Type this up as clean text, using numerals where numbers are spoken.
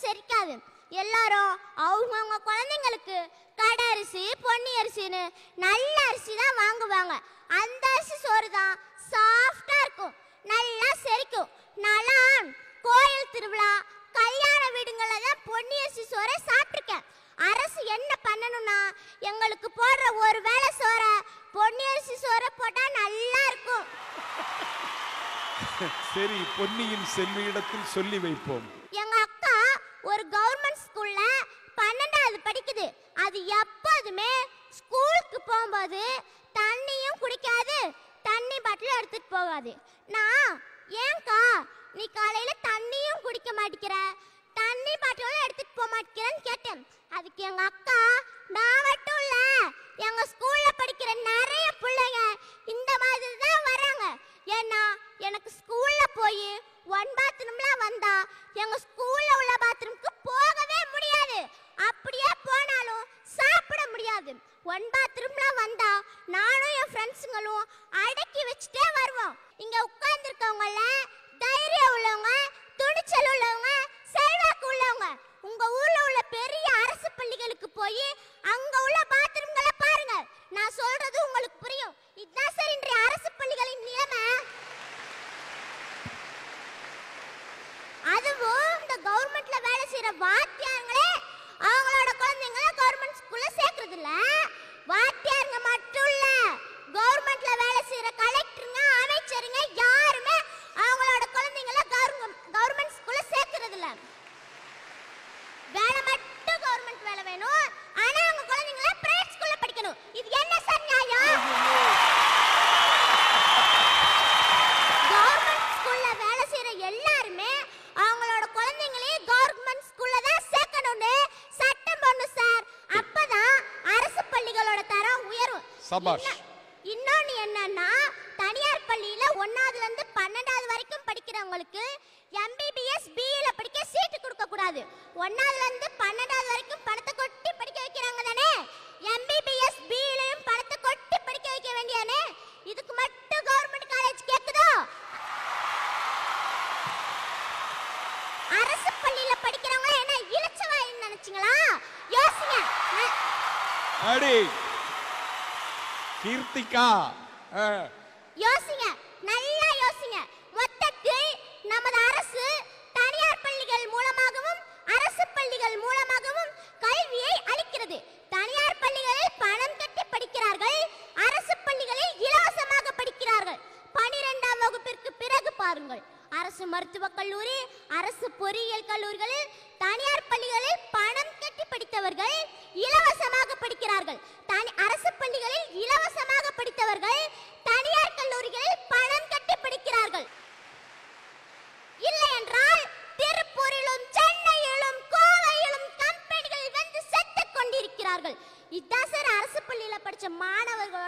செரிக்காது. எல்லாரும் அவங்க குழந்தைங்களுக்கு கடை அரிசி பொன்னி அரிசின்னு நல்ல அரிசி தான் வாங்குவாங்க. அந்த அரிசி சோறு தான் சாஃப்டா இருக்கும், நல்லா செரிக்கும். நான் கோயில் திருவிழா கல்யாண வீடுகளில் தான் பொன்னி அரிசி சோறை சாப்பிட்ருக்கேன். அரசு என்ன பண்ணணும்னா எங்களுக்கு போடுற ஒரு வேளை சோறை பொன்னி அரிசி சோறை போட்டால் நல்லா இருக்கும். சரி, பொன்னியின் செல்வியிடத்தில் சொல்லி வைப்போம். எங்க அக்கா ஒரு கவர்மெண்ட் ஸ்கூல்ல 12வது படிக்குது. அது எப்போதுமே ஸ்கூலுக்கு போகும்போது தண்ணியும் குடிக்காது, தண்ணி பாட்டில் எடுத்துட்டு போகாது. நான் ஏன்க்கா நீ காலையில தண்ணியும் குடிக்க மாட்டேங்கிற, தண்ணி பாட்டிலும் எடுத்துட்டு போக மாட்டேங்கிறேன்னு கேட்டேன். அதுக்கு எங்க அக்கா, நான் மட்டும் இல்ல, எங்க ஸ்கூல்ல படிக்கிற நிறைய பிள்ளைங்க இந்த மாதிரி தான் வராங்க. ஏன்னா எனக்கு ஸ்கூல்ல போய் ஒன் பாத்ரூம்லாம் வந்தா எங்க ஸ்கூல்ல உள்ள பாத்ரூம்க்கு போகவே முடியாது. அப்படியே போனாலும் சாப்பிட முடியாது. ஒன் பாத்ரூம்லாம் வந்தா நானும் என் ஃப்ரெண்ட்ஸுங்களும் அடக்கி வச்சுட்டே வருவோம். இங்க உட்கார்ந்துருக்கவங்கள தைரியம் உள்ளவங்க, துணிச்சல் உள்ளவங்க, செல்வாக்கு உள்ளவங்க உங்க ஊர்ல உள்ள பெரிய அரசு பள்ளிகளுக்கு போய் அங்க உள்ள பாத்ரூம்களை பாருங்க. நான் சொல்றது உங்களுக்கு புரியும். இதுதான் சார் இன்றைய அரசு பள்ளிகளின் நிலைமை. அதுவும் இந்த கவர்மெண்ட்ல வேலை செய்யற வாத்தியாருங்களே அவங்களோட குழந்தைங்களை கவர்மெண்ட் ஸ்கூல்ல சேர்க்கறது இல்ல. வாத்தியாருங்க மட்டும் இல்ல, கவர்மெண்ட்ல வேலை செய்யற கலெக்டருங்க, அமைச்சருங்க யாருமே அவங்களோட குழந்தைங்களை கவர்மெண்ட் ஸ்கூல்ல சேர்க்கறது இல்ல. வேலை மட்டும் கவர்மெண்ட் வேலை வேணும், ஆனா அவங்க குழந்தைங்களை பிரைவேட் ஸ்கூல்ல படிக்கணும். இது என்ன சார் நியாயம்? கவர்மெண்ட் ஸ்கூல்ல வேலை செய்யற எல்லாருமே அவங்களோட குழந்தைங்களையும் கவர்மெண்ட் ஸ்கூல்ல தான் சேர்க்கணும்னு சட்டம் பண்ணணும் சார். அப்பதான் அரசு பள்ளிகளோட தரம் உயரும். சபாஷ். இன்னொன்னு என்னன்னா, தனியார் பள்ளியில 1ஆவதுல இருந்து 12வது வரைக்கும் படிக்கிறவங்களுக்கு எம்பிபிஎஸ் பிஇல படிக்க சீட்டு கொடுக்க கூடாது. 1ஆவதுல இருந்து 12வது வரைக்கும் பணத்தை கொட்டி படிக்க வைக்கிறாங்க தானே, எம்பிபிஎஸ் பிஇலயும் பணத்தை கொட்டி படிக்க வைக்க வேண்டியானே. இதுக்கு மட்டும் கவர்மெண்ட் காலேஜ் கேக்குதோ? அரசு பள்ளியில படிக்கிறவங்க என்ன இலச்சவாயின்னு நினைச்சீங்களா? யோசிங்க. அடி கீர்த்திகா, யோசிங்க, நல்லா யோசிங்க. மொத்தத்தில் நமது அரசு தனியார் பள்ளிகள் மூலமாகவும் அரசு பள்ளிகள் மூலமாகவும் கல்வியை அளிக்கிறது. தனியார் பள்ளிகளில் பணம் கட்டி படிக்கிறார்கள், அரசு பள்ளிகளில் இலவசமாக படிக்கிறார்கள். 12ஆம் வகுப்பிற்கு பிறகு பாருங்கள், அரசு மருத்துவக் கல்லூரி, அரசு பொறியியல் கல்லூரிகளில் தனியார் பள்ளிகளில் பணம் கட்டி படித்தவர்கள் இலவசமாக படிக்கிறார்கள். அரசு பள்ளிகளில் இலவசமாக படித்தவர்கள் தனியார் கல்லூரிகளில் பணம் கட்டி படிக்கிறார்கள். இல்லை என்றால் திருப்பூரிலும் சென்னையிலும் கோவையிலும் கம்பெனிகள் வந்து செத்துக் கொண்டிருக்கிறார்கள். இதுதான் சார் அரசு பள்ளியில படிச்ச மாணவர்கள்